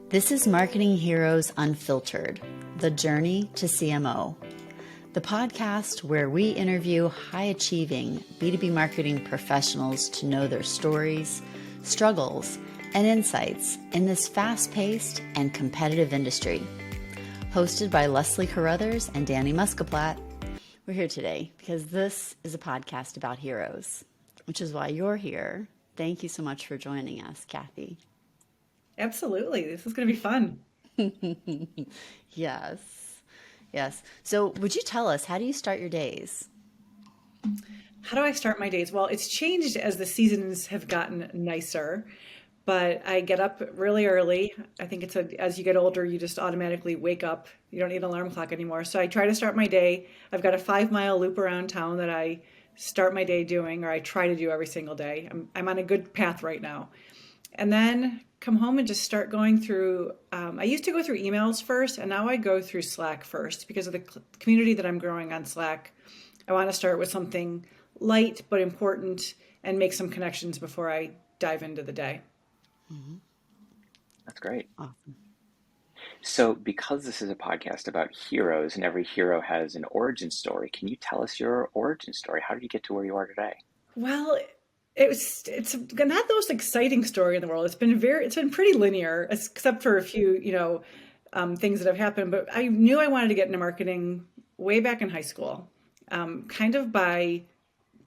This is Marketing Heroes Unfiltered, the journey to CMO, the podcast where we interview high-achieving B2B marketing professionals to know their stories, struggles, and insights in this fast-paced and competitive industry. Hosted by Leslie Carruthers and Danny Muscaplat. We're here today because this is a podcast about heroes, which is why you're here. Thank you so much for joining us, Cathy. Absolutely. This is going to be fun. Yes. Yes. So would you tell us, how do you start your days? How do I start my days? Well, it's changed as the seasons have gotten nicer, but I get up really early. I think as you get older, you just automatically wake up. You don't need an alarm clock anymore. So I try to start my day. I've got a 5-mile loop around town that I start my day doing, or I try to do every single day. I'm on a good path right now. And then come home and just start going through, I used to go through emails first, and now I go through Slack first because of the community that I'm growing on Slack. I want to start with something light but important and make some connections before I dive into the day. That's great. Awesome. So because this is a podcast about heroes and every hero has an origin story, can you tell us your origin story? How did you get to where you are today? Well, it's not the most exciting story in the world. It's been pretty linear, except for a few, things that have happened. But I knew I wanted to get into marketing way back in high school, kind of by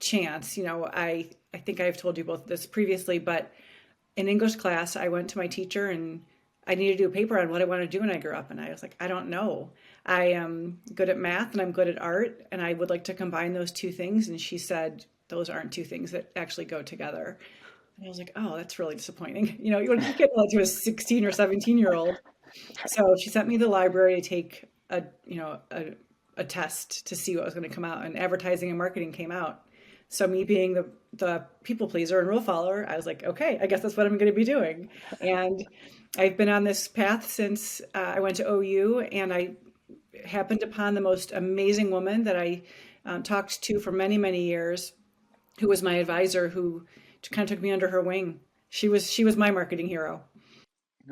chance. I think I've told you both this previously, but in English class, I went to my teacher and I needed to do a paper on what I want to do when I grew up. And I was like, I don't know. I am good at math and I'm good at art, and I would like to combine those two things. And she said, those aren't two things that actually go together. And I was like, oh, that's really disappointing. You can't get that to a 16 or 17-year-old. So she sent me to the library to take a test to see what was going to come out, and advertising and marketing came out. So me being the people pleaser and rule follower, I was like, okay, I guess that's what I'm going to be doing. And I've been on this path since I went to OU, and I happened upon the most amazing woman that I talked to for many, many years, who was my advisor, who kind of took me under her wing. She was my marketing hero.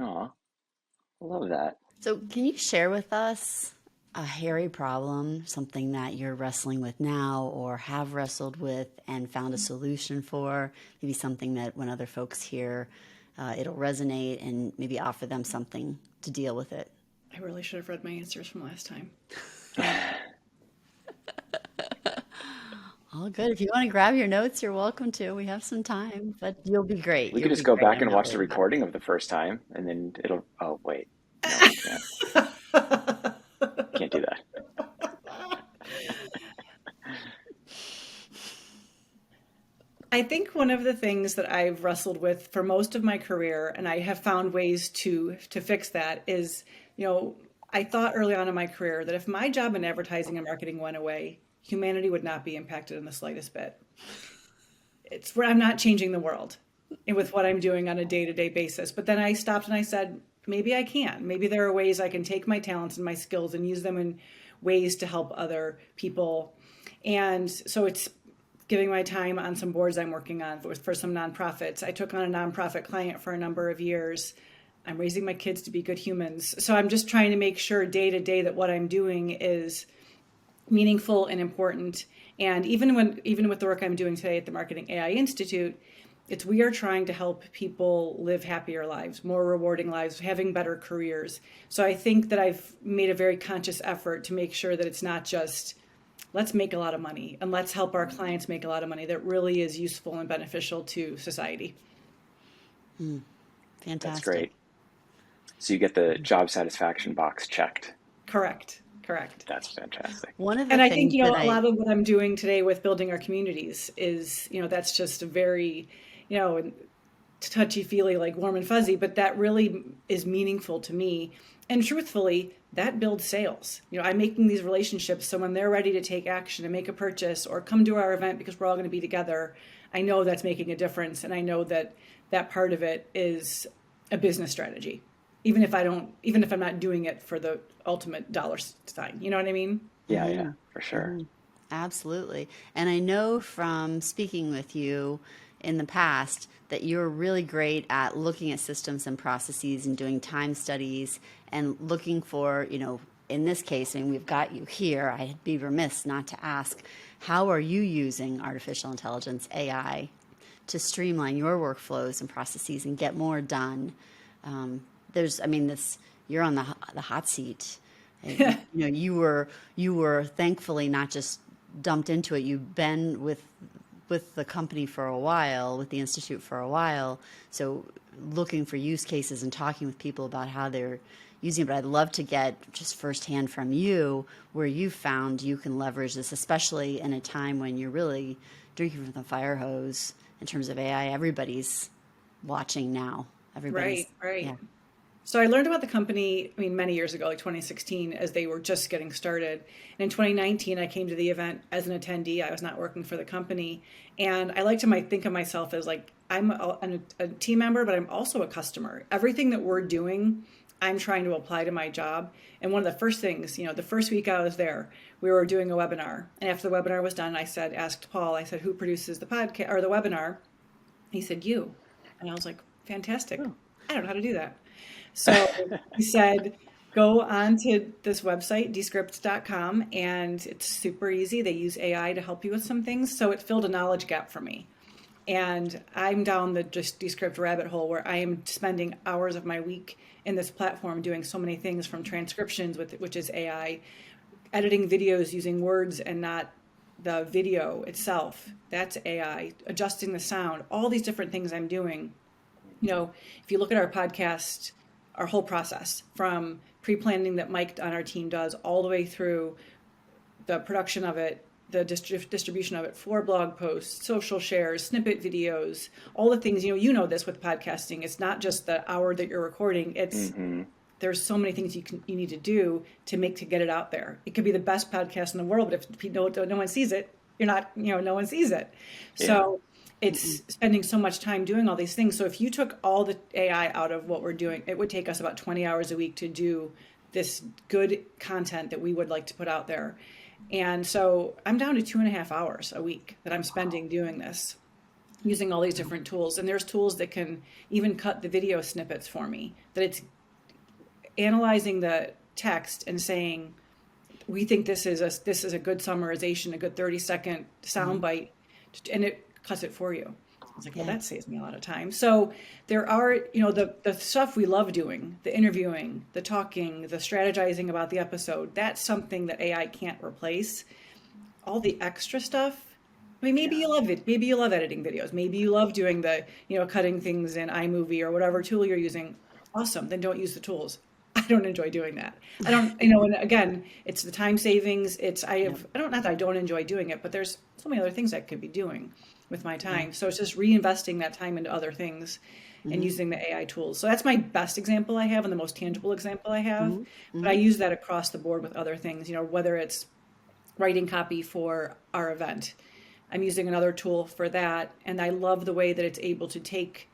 Aw, I love that. So can you share with us a hairy problem, something that you're wrestling with now or have wrestled with and found a solution for? Maybe something that when other folks hear, it'll resonate and maybe offer them something to deal with it. I really should have read my answers from last time. All good. If you want to grab your notes, you're welcome to. We have some time, but you'll be great. We You'll could just be go great. back I'm and not watch the worried about it. recording of the first time, and then oh, wait. No, I can't do that. I think one of the things that I've wrestled with for most of my career, and I have found ways to fix that, is, I thought early on in my career that if my job in advertising and marketing went away, humanity would not be impacted in the slightest bit. It's where I'm not changing the world with what I'm doing on a day-to-day basis. But then I stopped and I said, maybe I can. Maybe there are ways I can take my talents and my skills and use them in ways to help other people. And so it's giving my time on some boards I'm working on for some nonprofits. I took on a nonprofit client for a number of years. I'm raising my kids to be good humans. So I'm just trying to make sure day to day that what I'm doing is meaningful and important. And even with the work I'm doing today at the Marketing AI Institute, we are trying to help people live happier lives, more rewarding lives, having better careers. So I think that I've made a very conscious effort to make sure that it's not just let's make a lot of money and let's help our clients make a lot of money, that really is useful and beneficial to society. Fantastic. That's great. So you get the job satisfaction box checked. Correct. That's fantastic. One of the And I things think, that a lot of what I'm doing today with building our communities is, that's just a very, touchy-feely, like warm and fuzzy, but that really is meaningful to me. And truthfully, that builds sales. I'm making these relationships, so when they're ready to take action and make a purchase or come to our event because we're all going to be together, I know that's making a difference. And I know that that part of it is a business strategy, even if I'm not doing it for the ultimate dollar sign. You know what I mean? Yeah, for sure. Absolutely. And I know from speaking with you, in the past that you're really great at looking at systems and processes and doing time studies and looking for, in this case, and we've got you here, I'd be remiss not to ask, how are you using artificial intelligence, AI, to streamline your workflows and processes and get more done? You're on the hot seat. You were thankfully not just dumped into it. You've been with the company for a while, with the Institute for a while. So looking for use cases and talking with people about how they're using it. But I'd love to get just firsthand from you where you found you can leverage this, especially in a time when you're really drinking from the fire hose in terms of AI. Everybody's watching now. Everybody's right. Yeah. So I learned about the company, many years ago, like 2016, as they were just getting started. And in 2019, I came to the event as an attendee. I was not working for the company. And I like to think of myself as like, I'm a team member, but I'm also a customer. Everything that we're doing, I'm trying to apply to my job. And one of the first things, the first week I was there, we were doing a webinar. And after the webinar was done, asked Paul, who produces the podcast or the webinar? He said, you. And I was like, fantastic. Oh. I don't know how to do that. So he said, go on to this website, descript.com, and it's super easy. They use AI to help you with some things. So it filled a knowledge gap for me. And I'm down the just Descript rabbit hole where I am spending hours of my week in this platform doing so many things, from transcriptions, which is AI, editing videos using words and not the video itself. That's AI, adjusting the sound, all these different things I'm doing. If you look at our podcast, our whole process from pre-planning that Mike on our team does all the way through the production of it, the distribution of it, for blog posts, social shares, snippet videos, all the things, you know this with podcasting. It's not just the hour that you're recording. It's there's so many things you need to do to get it out there. It could be the best podcast in the world, but if no one sees it, no one sees it. Yeah. So it's spending so much time doing all these things. So if you took all the AI out of what we're doing, it would take us about 20 hours a week to do this good content that we would like to put out there. And so I'm down to 2.5 hours a week that I'm spending doing this, using all these different tools. And there's tools that can even cut the video snippets for me, that it's analyzing the text and saying, we think this is a good summarization, a good 30-second soundbite, and it cuts it for you. I was like, well, that saves me a lot of time. So there are, the stuff we love doing, the interviewing, the talking, the strategizing about the episode, that's something that AI can't replace. All the extra stuff, maybe you love it. Maybe you love editing videos. Maybe you love doing the, cutting things in iMovie or whatever tool you're using. Awesome. Then don't use the tools. I don't enjoy doing that. I don't, and again, it's the time savings. Not that I don't enjoy doing it, but there's so many other things I could be doing with my time. So it's just reinvesting that time into other things and using the AI tools. So that's my best example I have and the most tangible example I have. But I use that across the board with other things, whether it's writing copy for our event. I'm using another tool for that. And I love the way that it's able to take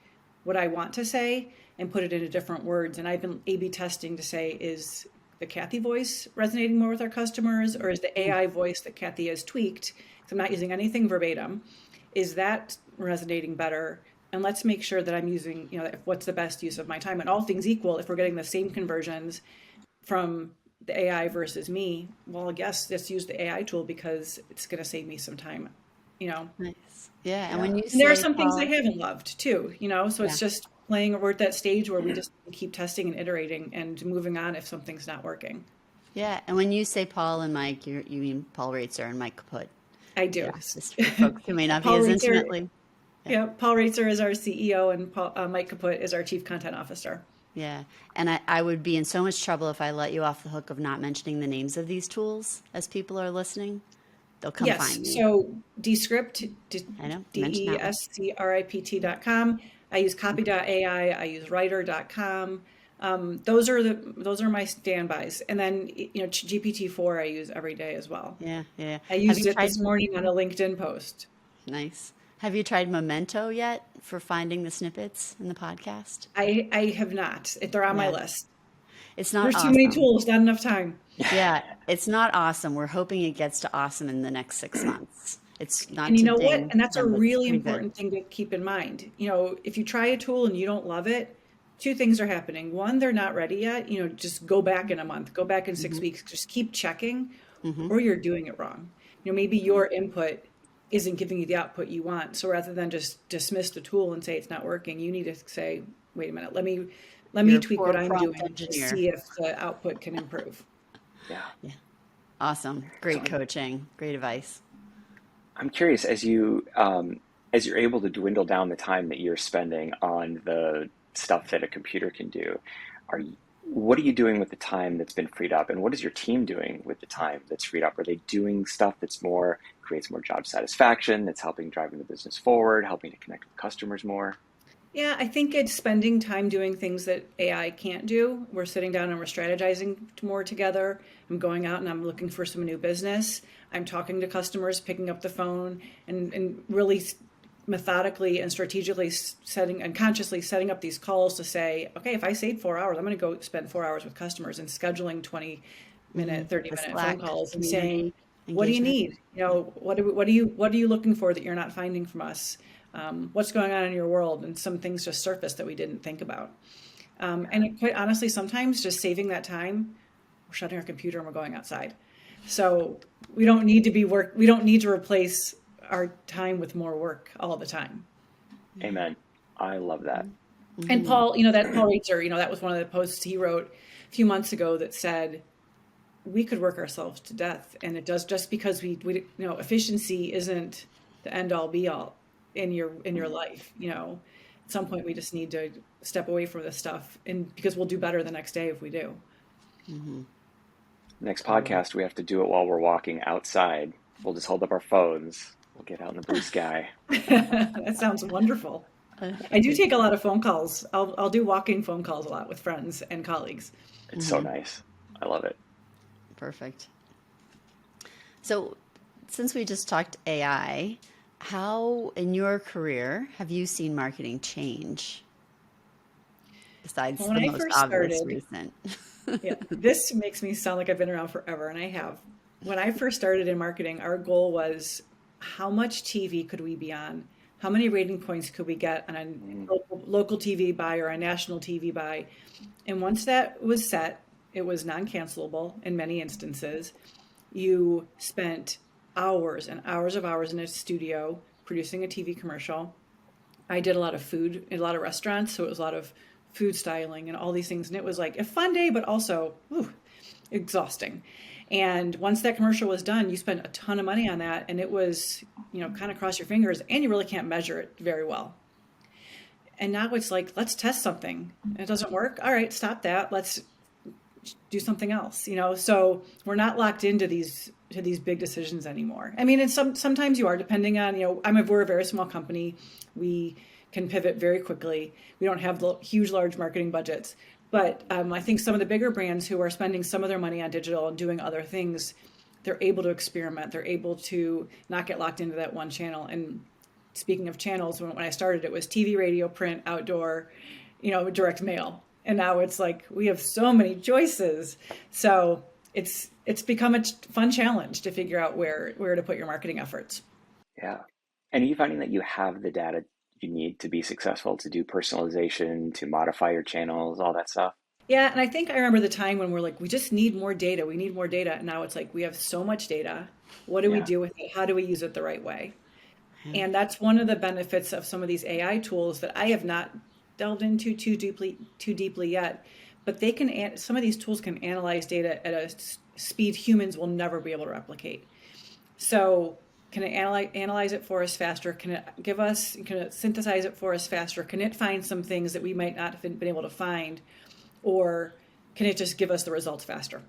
what I want to say and put it into different words. And I've been A/B testing to say, is the Cathy voice resonating more with our customers, or is the AI voice that Cathy has tweaked, because I'm not using anything verbatim, is that resonating better? And let's make sure that I'm using, what's the best use of my time. And all things equal, if we're getting the same conversions from the AI versus me, well, I guess just use the AI tool because it's going to save me some time, Nice. Yeah. And when there are some things I haven't loved too, so it's just we're at that stage where we just keep testing and iterating and moving on if something's not working. Yeah. And when you say Paul and Mike, you mean Paul Raitzer and Mike Kaput. I do. Yeah, just for folks who may not be as intimately. Yeah, Paul Raitzer is our CEO and Mike Kaput is our Chief Content Officer. Yeah, and I would be in so much trouble if I let you off the hook of not mentioning the names of these tools as people are listening. They'll come find me. So Descript, DESCRIPT.com. I use copy.ai. I use writer.com. Those are my standbys. And then, GPT-4 I use every day as well. Yeah. I used it this morning on a LinkedIn post. Nice. Have you tried Memento yet for finding the snippets in the podcast? I have not. They're on my list. It's not There's awesome. Too many tools, not enough time. Yeah, it's not awesome. We're hoping it gets to awesome in the next 6 months. It's not And you to know what? ding And that's a them, but it's really pretty good. important thing to keep in mind. If you try a tool and you don't love it, two things are happening. One, they're not ready yet. Just go back in a month, go back in 6 weeks, just keep checking, or you're doing it wrong. Maybe your input isn't giving you the output you want. So rather than just dismiss the tool and say it's not working, you need to say, wait a minute, let me You're a tweak what poor I'm prompt doing to engineer. see if the output can improve. Yeah. Yeah. Awesome. So Great coaching. Great advice. I'm curious, as you're able to dwindle down the time that you're spending on the stuff that a computer can do, what are you doing with the time that's been freed up, and what is your team doing with the time that's freed up? Are they doing stuff that's creates more job satisfaction, that's helping driving the business forward, helping to connect with customers more? Yeah, I think it's spending time doing things that AI can't do. We're sitting down and we're strategizing more together. I'm going out and I'm looking for some new business. I'm talking to customers, picking up the phone, and really methodically and strategically setting and consciously setting up these calls to say, okay, if I save 4 hours, I'm going to go spend 4 hours with customers, and scheduling 20-minute, The 30-minute phone Slack calls and saying, community what do you engagement. need? What are you looking for that you're not finding from us? What's going on in your world? And some things just surfaced that we didn't think about. Quite honestly, sometimes just saving that time, we're shutting our computer and we're going outside. So we don't need to replace our time with more work all the time. Amen. I love that. And Paul, that Paul Reitzer, that was one of the posts he wrote a few months ago that said, we could work ourselves to death. And it does, just because we efficiency isn't the end all be all in your life. At some point we just need to step away from this stuff, and because we'll do better the next day if we do. Next podcast, we have to do it while we're walking outside. We'll just hold up our phones. We'll get out in the blue sky. That sounds wonderful. I do take a lot of phone calls. I'll do walking phone calls a lot with friends and colleagues. It's so nice. I love it. Perfect. So since we just talked AI, how in your career have you seen marketing change? Besides When the I most first obvious started, recent. yeah, this makes me sound like I've been around forever, and I have. When I first started in marketing, our goal was, how much TV could we be on? How many rating points could we get on a local TV buy or a national TV buy? And once that was set, it was non-cancelable in many instances. You spent hours and hours of hours in a studio producing a TV commercial. I did a lot of food in a lot of restaurants, so it was a lot of food styling and all these things. And it was like a fun day, but also exhausting. And once that commercial was done, you spent a ton of money on that, and it was, kind of cross your fingers, and you really can't measure it very well. And now it's like, let's test something. And it doesn't work. All right, stop that. Let's do something else. So we're not locked into these big decisions anymore. I mean, and sometimes you are, depending on, we're a very small company. We can pivot very quickly. We don't have huge, large marketing budgets. But I think some of the bigger brands who are spending some of their money on digital and doing other things, they're able to experiment. They're able to not get locked into that one channel. And speaking of channels, when I started, it was TV, radio, print, outdoor, direct mail. And now it's like we have so many choices. So it's become a fun challenge to figure out where to put your marketing efforts. Yeah. And are you finding that you have the data you need to be successful, to do personalization, to modify your channels, all that stuff? Yeah, and I think I remember the time when we're like, we just need more data. We need more data. And now it's like, we have so much data. What do we do with it? How do we use it the right way? And that's one of the benefits of some of these AI tools that I have not delved into too deeply yet. But some of these tools can analyze data at a speed humans will never be able to replicate. So can it analyze it for us faster? Can it synthesize it for us faster? Can it find some things that we might not have been able to find? Or can it just give us the results faster?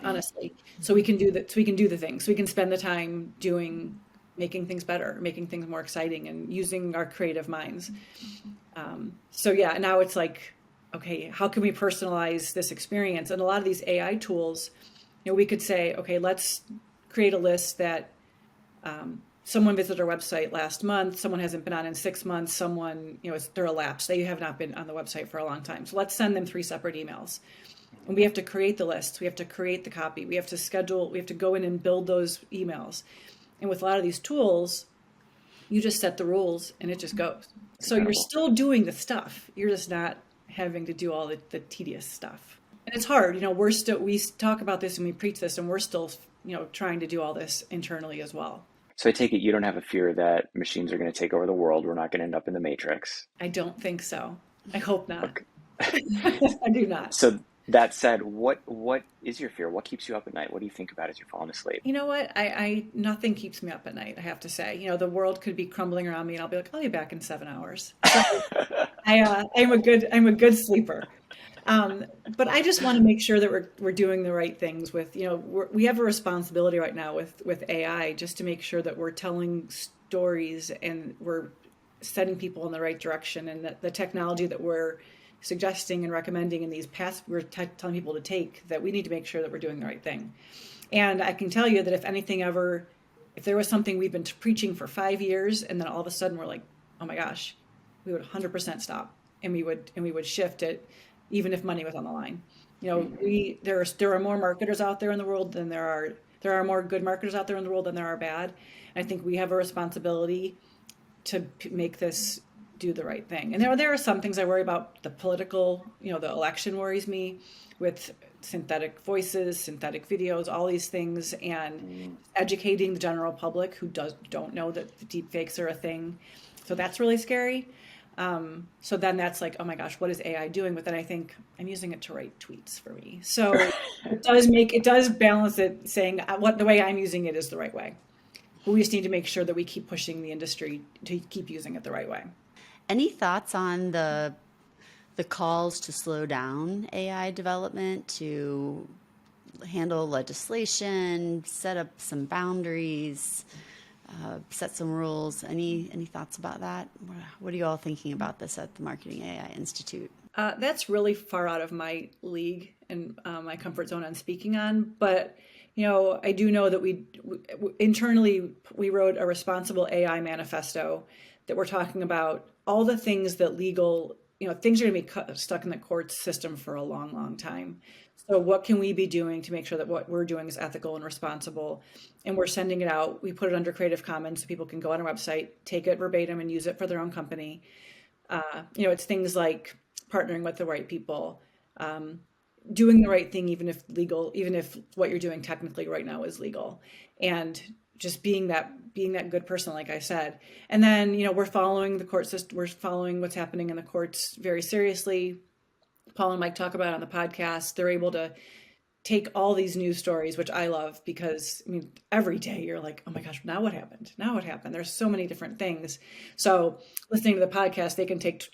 Honestly. So we can do that. So we can do the things. So we can spend the time making things better, making things more exciting, and using our creative minds. Now it's like, okay, how can we personalize this experience? And a lot of these AI tools, we could say, okay, let's create a list that someone visited our website last month, someone hasn't been on in 6 months, someone, they're elapsed, they have not been on the website for a long time. So let's send them 3 separate emails. And we have to create the lists, we have to create the copy, we have to go in and build those emails. And with a lot of these tools, you just set the rules and it just goes. So you're Incredible. still doing the stuff. You're just not having to do all the tedious stuff. And it's hard. We talk about this and we preach this, and we're still, trying to do all this internally as well. So I take it you don't have a fear that machines are going to take over the world. We're not going to end up in the Matrix. I don't think so. I hope not. Okay. I do not. So that said, what is your fear? What keeps you up at night? What do you think about as you're falling asleep? You know what? I nothing keeps me up at night, I have to say. The world could be crumbling around me and I'll be like, I'll be back in 7 hours. So I'm a good sleeper. But I just want to make sure that we're doing the right things with, we have a responsibility right now with AI, just to make sure that we're telling stories and we're setting people in the right direction, and that the technology that we're suggesting and recommending in these paths telling people to take, that we need to make sure that we're doing the right thing. And I can tell you that if there was something we've been preaching for 5 years and then all of a sudden we're like, oh my gosh, we would 100% stop, and we would shift it, even if money was on the line. There are more marketers out there in the world than there are more good marketers out there in the world than there are bad. And I think we have a responsibility to make this do the right thing. And there are some things I worry about. The political, the election worries me, with synthetic voices, synthetic videos, all these things, and educating the general public who don't know that the deep fakes are a thing. So that's really scary. So then that's like, oh my gosh, what is AI doing? But then I think I'm using it to write tweets for me. So it does balance it, saying the way I'm using it is the right way. But we just need to make sure that we keep pushing the industry to keep using it the right way. Any thoughts on the calls to slow down AI development, to handle legislation, set up some boundaries, set some rules? Any thoughts about that? What are you all thinking about this at the Marketing AI Institute? That's really far out of my league and my comfort zone on speaking on. But, I do know that we internally wrote a responsible AI manifesto that we're talking about all the things that things are going to be stuck in the court system for a long, long time. So what can we be doing to make sure that what we're doing is ethical and responsible? And we're sending it out. We put it under Creative Commons so people can go on our website, take it verbatim, and use it for their own company. It's things like partnering with the right people, doing the right thing, even if what you're doing technically right now is legal, and just being that good person, like I said. And then, we're following the court system. We're following what's happening in the courts very seriously. Paul and Mike talk about it on the podcast. They're able to take all these news stories, which I love, because every day you're like, oh my gosh, now what happened? Now what happened? There's so many different things. So listening to the podcast, they can take,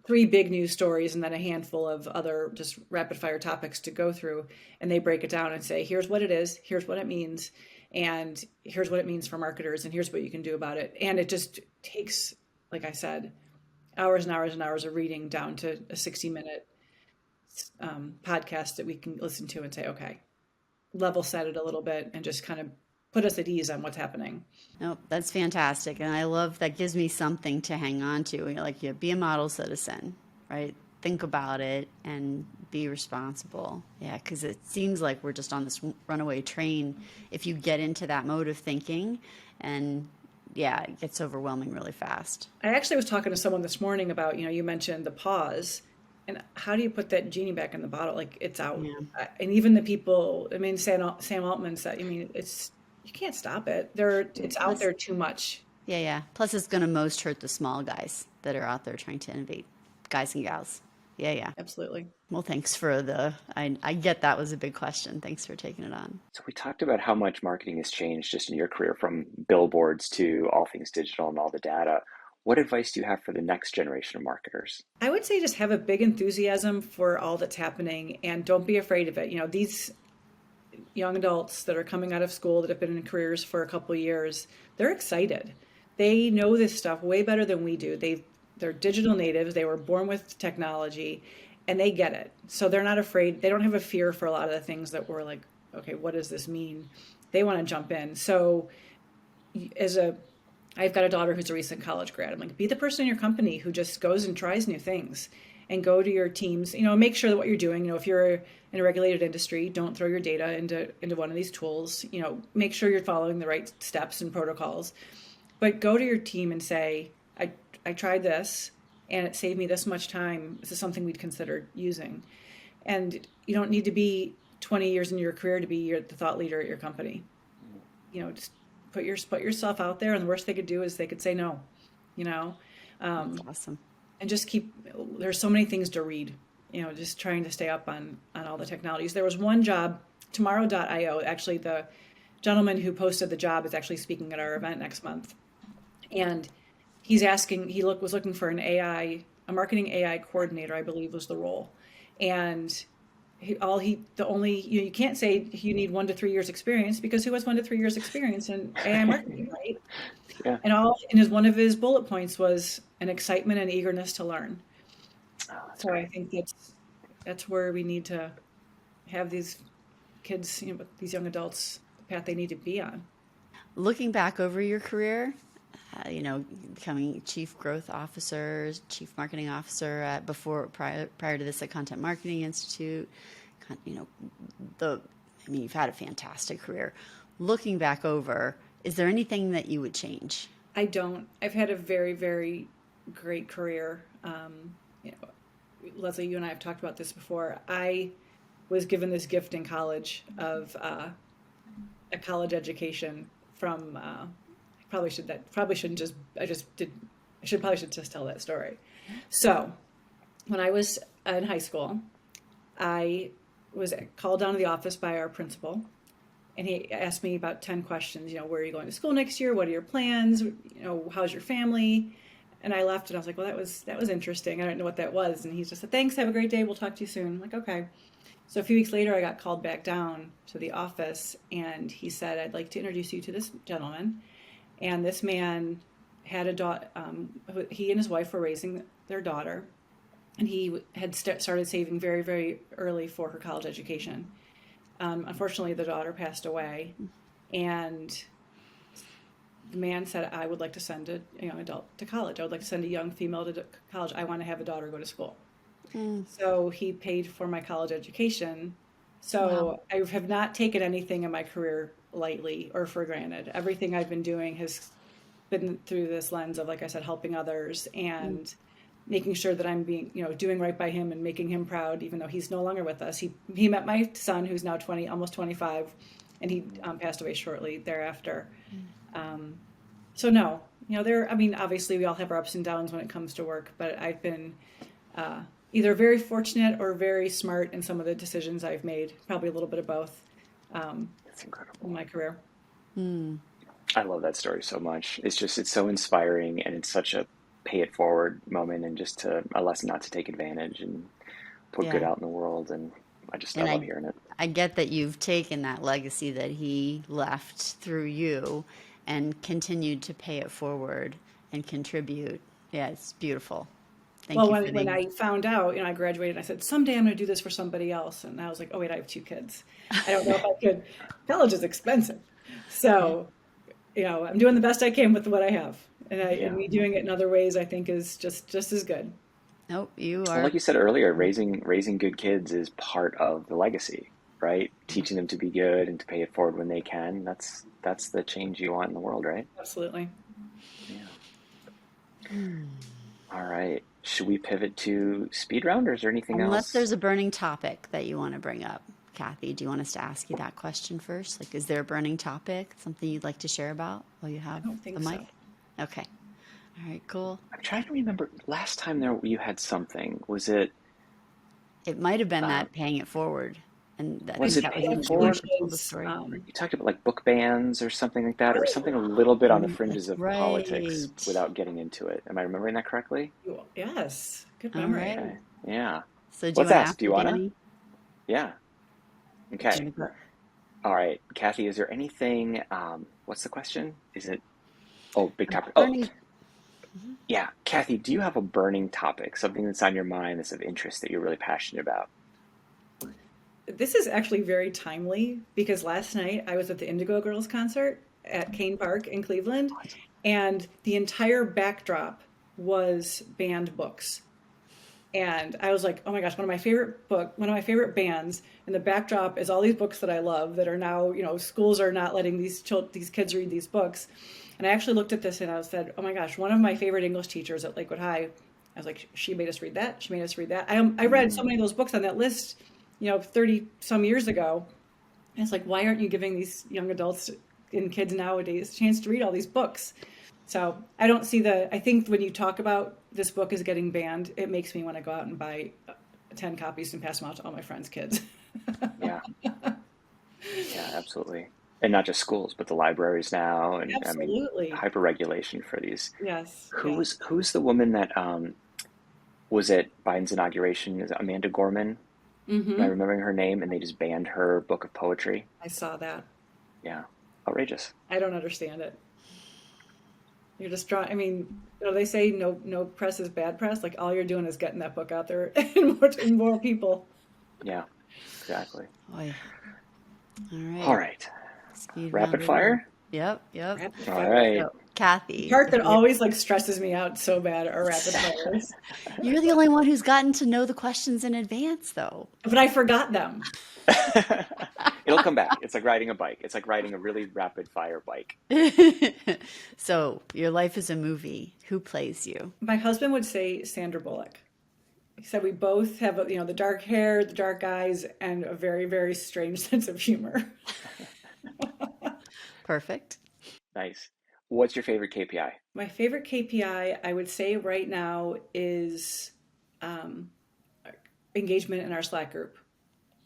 3 big news stories and then a handful of other just rapid fire topics to go through. And they break it down and say, here's what it is, here's what it means, and here's what it means for marketers, and here's what you can do about it. And it just takes, like I said, hours and hours and hours of reading down to a 60-minute podcast that we can listen to and say, okay, level set it a little bit and just kind of put us at ease on what's happening. No, that's fantastic. And I love that. Gives me something to hang on to. Be a model citizen, right? Think about it and be responsible. Yeah, because it seems like we're just on this runaway train if you get into that mode of thinking, and yeah, it gets overwhelming really fast. I actually was talking to someone this morning about, you mentioned the pause, and how do you put that genie back in the bottle? Like, it's out. Yeah. And even the people, Sam Altman said, you can't stop it. It's out there too much. Yeah. Plus, it's going to most hurt the small guys that are out there trying to innovate, guys and gals. Yeah. Absolutely. Well, thanks for I get that was a big question. Thanks for taking it on. So we talked about how much marketing has changed just in your career, from billboards to all things digital and all the data. What advice do you have for the next generation of marketers? I would say just have a big enthusiasm for all that's happening, and don't be afraid of it. These young adults that are coming out of school that have been in careers for a couple of years, they're excited. They know this stuff way better than we do. They're digital natives. They were born with technology, and they get it. So they're not afraid. They don't have a fear for a lot of the things that we're like, okay, what does this mean? They want to jump in. So I've got a daughter who's a recent college grad. I'm like, be the person in your company who just goes and tries new things. and go to your teams, make sure that what you're doing, if you're in a regulated industry, don't throw your data into one of these tools, make sure you're following the right steps and protocols, but go to your team and say, I tried this and it saved me this much time. This is something we'd consider using. And you don't need to be 20 years in your career to be the thought leader at your company. Just put yourself out there, and the worst they could do is they could say no, That's awesome. and just there's so many things to read, just trying to stay up on all the technologies. There was one job, tomorrow.io, actually the gentleman who posted the job is actually speaking at our event next month. And he was looking for a marketing AI coordinator, I believe was the role. And you can't say you need 1 to 3 years experience, because who has 1 to 3 years experience in AI marketing, right? Yeah. And one of his bullet points was an excitement and eagerness to learn. So great. I think that's where we need to have these kids, these young adults, the path they need to be on. Looking back over your career, becoming chief growth officer, chief marketing officer prior to this at Content Marketing Institute, you've had a fantastic career. Looking back over, is there anything that you would change? I don't. I've had a very, very great career. Leslie, you and I have talked about this before. I was given this gift in college of a college education from. I should just tell that story. So, when I was in high school, I was called down to the office by our principal, and he asked me about 10 questions. Where are you going to school next year? What are your plans? How's your family? And I left, and I was like, well, that was interesting. I don't know what that was. And he just said, thanks, have a great day. We'll talk to you soon. I'm like, okay. So a few weeks later, I got called back down to the office, and he said, I'd like to introduce you to this gentleman. And this man had a daughter. He and his wife were raising their daughter, and he had started saving very, very early for her college education. Unfortunately, the daughter passed away, and the man said, I would like to send a young adult to college. I would like to send a young female to college. I want to have a daughter go to school. So he paid for my college education. So I have not taken anything in my career lightly or for granted. Everything I've been doing has been through this lens of, like I said, helping others and making sure that I'm doing right by him and making him proud, even though he's no longer with us. He met my son, who's now almost 25, and he passed away shortly thereafter. So no, obviously we all have our ups and downs when it comes to work, but I've been either very fortunate or very smart in some of the decisions I've made, probably a little bit of both. That's incredible. In my career. I love that story so much. It's so inspiring, and it's such a pay it forward moment, and just a lesson not to take advantage and put good out in the world. And I love hearing it. I get that you've taken that legacy that he left through you and continued to pay it forward and contribute. Yeah, it's beautiful. Thank you. When I found out, I graduated, I said, someday I'm going to do this for somebody else. And I was like, oh, wait, I have 2 kids. I don't know if I could. College is expensive. So, I'm doing the best I can with what I have. And me doing it in other ways, I think, is just as good. Nope, you are. Well, like you said earlier, raising good kids is part of the legacy, right? Teaching them to be good and to pay it forward when they can. That's the change you want in the world, right? Absolutely. Yeah. All right. Should we pivot to speed round, or is there anything else? Unless there's a burning topic that you want to bring up. Kathy, do you want us to ask you that question first? Like, is there a burning topic, something you'd like to share about while you have the mic? So. Okay. All right, cool. I'm trying to remember, last time you had something. Was it? It might have been that paying it forward. And that was it paying it forward? You talked about like book bans or something like that, or something a little bit on the fringes of politics without getting into it. Am I remembering that correctly? Yes. Good memory. Right. Okay. Yeah. So let's ask. Do you want to? Yeah. Okay. All right. Kathy, is there anything, what's the question? Is it, big topic. Yeah. Kathy, do you have a burning topic, something that's on your mind that's of interest that you're really passionate about? This is actually very timely, because last night I was at the Indigo Girls concert at Kane Park in Cleveland, and the entire backdrop was banned books. And I was like, oh my gosh, one of my favorite bands, and the backdrop is all these books that I love that are now, schools are not letting these kids read these books. And I actually looked at this and I said, oh my gosh, one of my favorite English teachers at Lakewood High, I was like, she made us read that. She made us read that. I read so many of those books on that list, 30 some years ago. And it's like, why aren't you giving these young adults and kids nowadays a chance to read all these books? So I think when you talk about this book is getting banned, it makes me want to go out and buy 10 copies and pass them out to all my friends' kids. Yeah. Yeah, absolutely. And not just schools, but the libraries now, and I mean, Absolutely. hyper regulation for these. Yes. Yes. Who's the woman that was at Biden's inauguration? Is it Amanda Gorman? Am I Mm-hmm. remembering her name? And they just banned her book of poetry. I saw that. Yeah, outrageous. I don't understand it. You're just trying. I mean, they say no press is bad press. Like all you're doing is getting that book out there and more people. Yeah, exactly. Oy. All right. All right, Speed rapid round it up. fire. Yep. Rapid All fire. right. So, Cathy, The part that if you- always like stresses me out so bad are rapid fires. you're the only one who's gotten to know the questions in advance, though. But I forgot them. It'll come back. It's like riding a bike. It's like riding a really rapid fire bike. So, your life is a movie. Who plays you? My husband would say Sandra Bullock. He said we both have, the dark hair, the dark eyes, and a very, very strange sense of humor. Perfect. Nice. What's your favorite KPI? My favorite KPI, I would say right now, is um, engagement in our Slack group.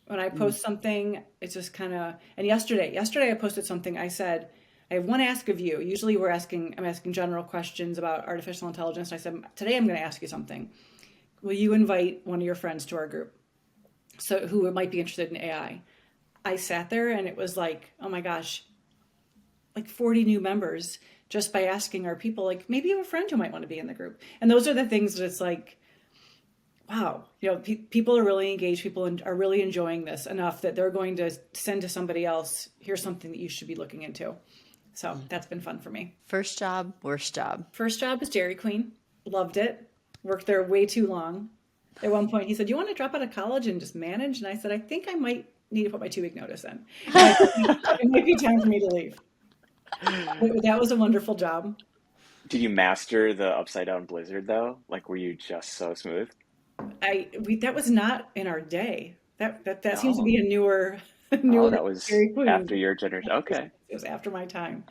When I post something, it's just kind of, and yesterday I posted something. I said, I have one ask of you. Usually I'm asking general questions about artificial intelligence. I said, today I'm going to ask you something. Will you invite one of your friends to our group? So who might be interested in AI? I sat there and it was like, oh my gosh, like 40 new members just by asking our people, like maybe you have a friend who might want to be in the group. And those are the things that it's like, wow, people are really engaged. People are really enjoying this enough that they're going to send to somebody else, here's something that you should be looking into. So that's been fun for me. First job, worst job. First job was Dairy Queen. Loved it. Worked there way too long. At one point, he said, "Do you want to drop out of college and just manage?" And I said, "I think I might need to put my 2-week notice in. It might be time for me to leave." But that was a wonderful job. Did you master the upside down blizzard though? Like, were you just so smooth? That was not in our day. That seems to No. be a newer Oh, that was Dairy Queen. after your generation. Okay. It was after my time.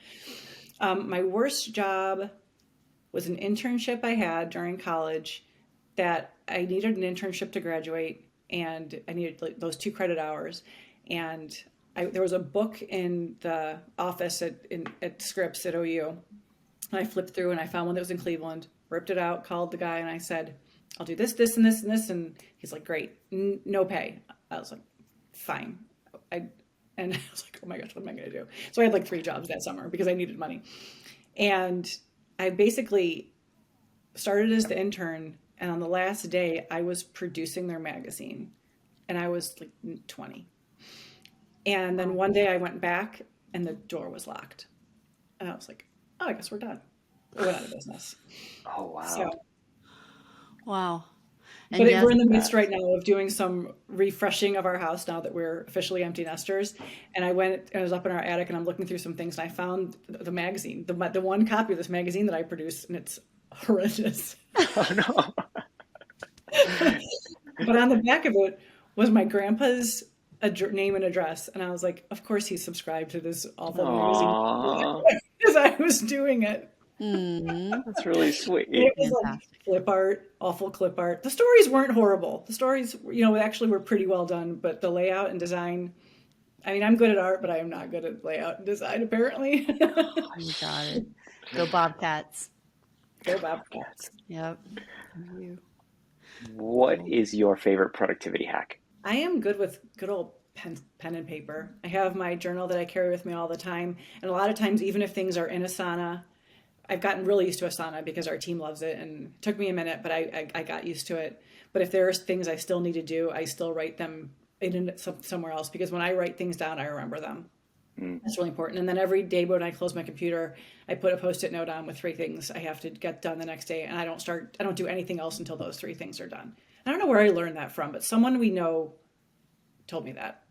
My worst job was an internship I had during college that I needed an internship to graduate, and I needed like, those 2 credit hours. And there was a book in the office at Scripps at OU. And I flipped through and I found one that was in Cleveland, ripped it out, called the guy, and I said, I'll do this, this, and this, and this. And he's like, great, no pay. I was like, fine. And I was like, oh my gosh, what am I going to do? So I had like 3 jobs that summer because I needed money. And I basically started as the intern. And on the last day, I was producing their magazine. And I was like 20. And then one day I went back and the door was locked. And I was like, oh, I guess we're done. We went out of business. Oh, wow. So, Wow. And but yes, we're in the midst right now of doing some refreshing of our house now that we're officially empty nesters. And I was up in our attic and I'm looking through some things and I found the magazine, the one copy of this magazine that I produced, and it's horrendous. Oh, no. But on the back of it was my grandpa's name and address. And I was like, of course he's subscribed to this awful Aw, magazine because I was doing it. that's really sweet. It was like fantastic. clip art, awful clip art. The stories weren't horrible. The stories, actually were pretty well done, but the layout and design, I mean, I'm good at art, but I am not good at layout and design, apparently. You got it. Go Bobcats. Go Bobcats. Yep. You. What is your favorite productivity hack? I am good with good old pen and paper. I have my journal that I carry with me all the time. And a lot of times, even if things are in Asana, I've gotten really used to Asana because our team loves it, and it took me a minute, but I got used to it. But if there's things I still need to do, I still write them in somewhere else, because when I write things down, I remember them. That's really important. And then every day when I close my computer, I put a Post-it note on with 3 things I have to get done the next day, and I don't do anything else until those 3 things are done. I don't know where I learned that from, but someone we know told me that.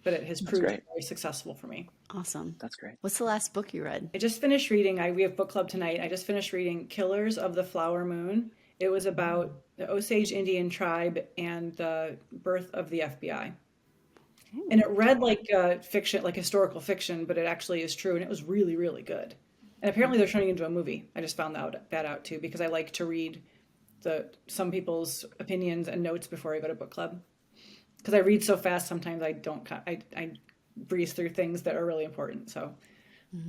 But it has That's proved great. very successful for me. Awesome. That's great. What's the last book you read? I just finished reading, we have book club tonight. I just finished reading Killers of the Flower Moon. It was about the Osage Indian tribe and the birth of the FBI. And it read like fiction, like historical fiction, but it actually is true. And it was really, really good. And apparently they're turning into a movie. I just found that out too, because I like to read some people's opinions and notes before I go to book club. Because I read so fast, sometimes I breeze through things that are really important. So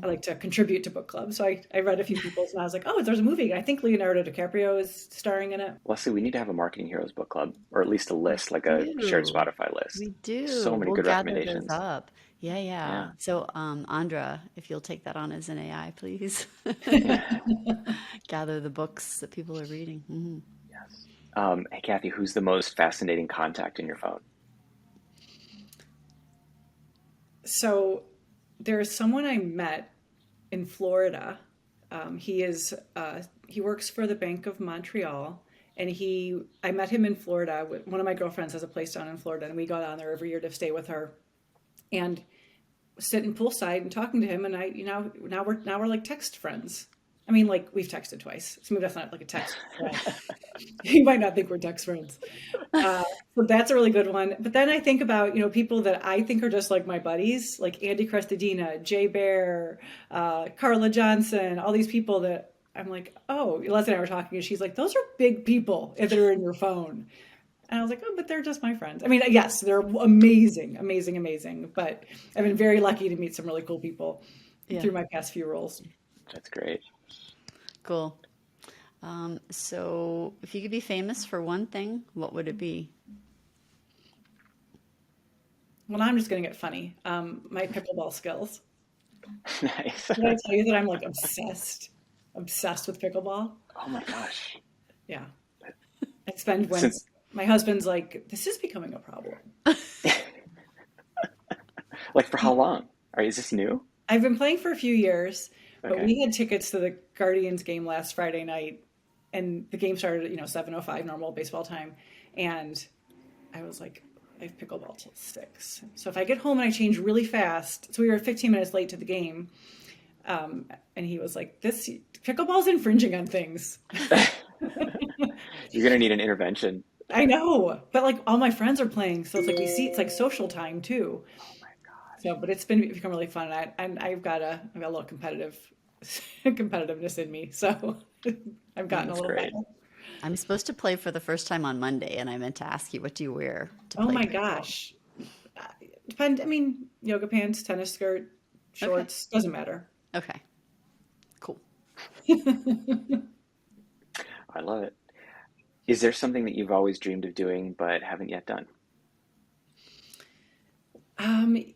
I like to contribute to book club. So I read a few people's and I was like, oh, there's a movie. I think Leonardo DiCaprio is starring in it. Leslie, we need to have a Marketing Heroes book club, or at least a list, like a shared Spotify list. We do. So many We'll good gather those recommendations. up. Yeah, yeah. Yeah. So, Andra, if you'll take that on as an AI, please. Gather the books that people are reading. Yes. Hey, Cathy, who's the most fascinating contact in your phone? So there's someone I met in Florida. He works for the Bank of Montreal, and I met him in Florida. One of my girlfriends has a place down in Florida, and we go down there every year to stay with her, and sitting poolside and talking to him. And now we're like text friends. I mean, like we've texted twice, so maybe that's not like a text friend. You might not think we're text friends. So that's a really good one. But then I think about, people that I think are just like my buddies, like Andy Crestadina, Jay Bear, Carla Johnson, all these people that I'm like, oh, Leslie and I were talking, and she's like, those are big people if they're in your phone. And I was like, oh, but they're just my friends. I mean, yes, they're amazing, amazing, amazing. But I've been very lucky to meet some really cool people through my past few roles. That's great. Cool. So if you could be famous for one thing, what would it be? Well, now I'm just going to get funny. My pickleball skills. Nice. Did I tell you that I'm like obsessed with pickleball? Oh my gosh. Yeah. I spend when my husband's like, this is becoming a problem. Like for how long? Is this new? I've been playing for a few years, but Okay. we had tickets to the Guardians game last Friday night, and the game started at 7:05 normal baseball time, and I was like, I have pickleball till 6. So if I get home and I change really fast, so we were 15 minutes late to the game, and he was like, this pickleball's infringing on things. You're gonna need an intervention. I know, but like all my friends are playing, so it's like it's like social time too. Oh my gosh. So, but it's become really fun, and I've got a little competitiveness in me, so I've gotten That's a little great. better. I'm supposed to play for the first time on Monday, and I meant to ask you, what do you wear to play Oh my pickleball? gosh, I mean, yoga pants, tennis skirt, shorts, doesn't matter. Okay, cool. I love it. Is there something that you've always dreamed of doing but haven't yet done?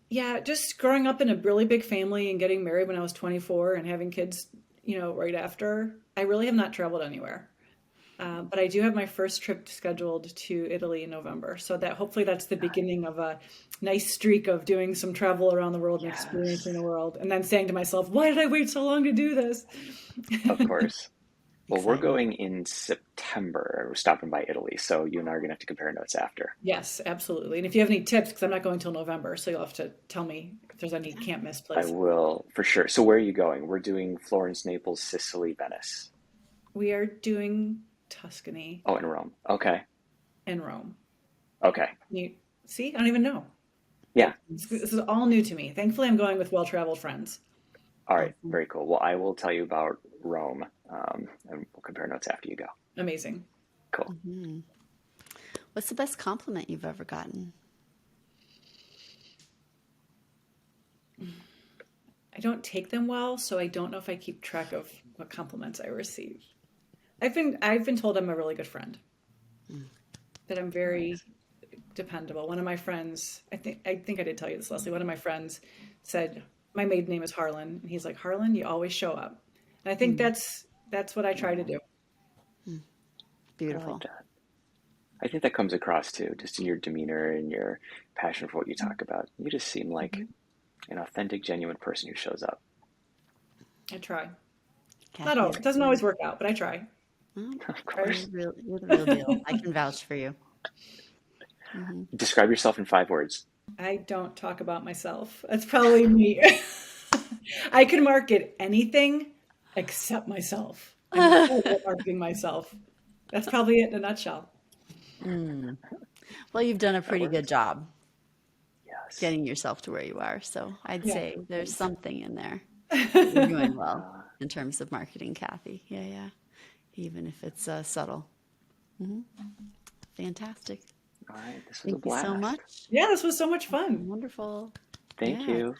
Yeah, just growing up in a really big family and getting married when I was 24 and having kids, right after, I really have not traveled anywhere. But I do have my first trip scheduled to Italy in November. So hopefully that's the beginning of a nice streak of doing some travel around the world and Yes. experiencing the world. And then saying to myself, why did I wait so long to do this? Of course. Well, we're Exciting. going in September. We're stopping by Italy, so you and I are gonna have to compare notes after. Yes, absolutely. And if you have any tips, because I'm not going till November, so you'll have to tell me if there's any can't miss I place. will for sure. So where are you going? We're doing Florence, Naples, Sicily, Venice. We are doing Tuscany Oh, and Rome. Okay. and Rome. Okay. See, I don't even know. Yeah. This is all new to me. Thankfully, I'm going with well-traveled friends. All right. Very cool. Well, I will tell you about Rome, and we'll compare notes after you go. Amazing. Cool. What's the best compliment you've ever gotten? I don't take them well, so I don't know if I keep track of what compliments I receive. I've been told I'm a really good friend, that I'm very dependable. One of my friends, I think I did tell you this, Leslie. One of my friends said, my maiden name is Harlan, and he's like, Harlan, you always show up. And I think that's what I try to do. I Beautiful. like that. I think that comes across too, just in your demeanor and your passion for what you talk about. You just seem like an authentic, genuine person who shows up. I try. Cathy, Not always. It doesn't always work out, but I try. Well, Of course. you're the real deal. I can vouch for you. Describe yourself in 5 words. I don't talk about myself. That's probably me. I can market anything except myself. I'm horrible at marketing myself. That's probably it in a nutshell. Well, you've done a That pretty good works. job Yes. getting yourself to where you are. So I'd Yeah. say there's Thanks. something in there. But you're doing well Uh, in terms of marketing, Kathy. Yeah, yeah. Even if it's subtle. Fantastic. all right. This was a Thank you so blast. much. Yeah, this was so much fun. Wonderful. Thank Yeah. you.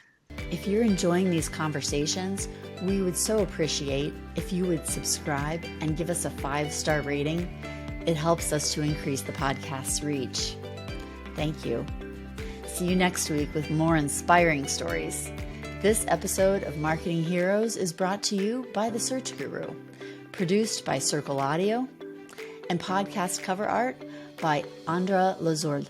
If you're enjoying these conversations, we would so appreciate if you would subscribe and give us a 5-star rating. It helps us to increase the podcast's reach. Thank you. See you next week with more inspiring stories. This episode of Marketing Heroes is brought to you by The Search Guru, produced by Circle Audio, and podcast cover art by Andra Lazorde.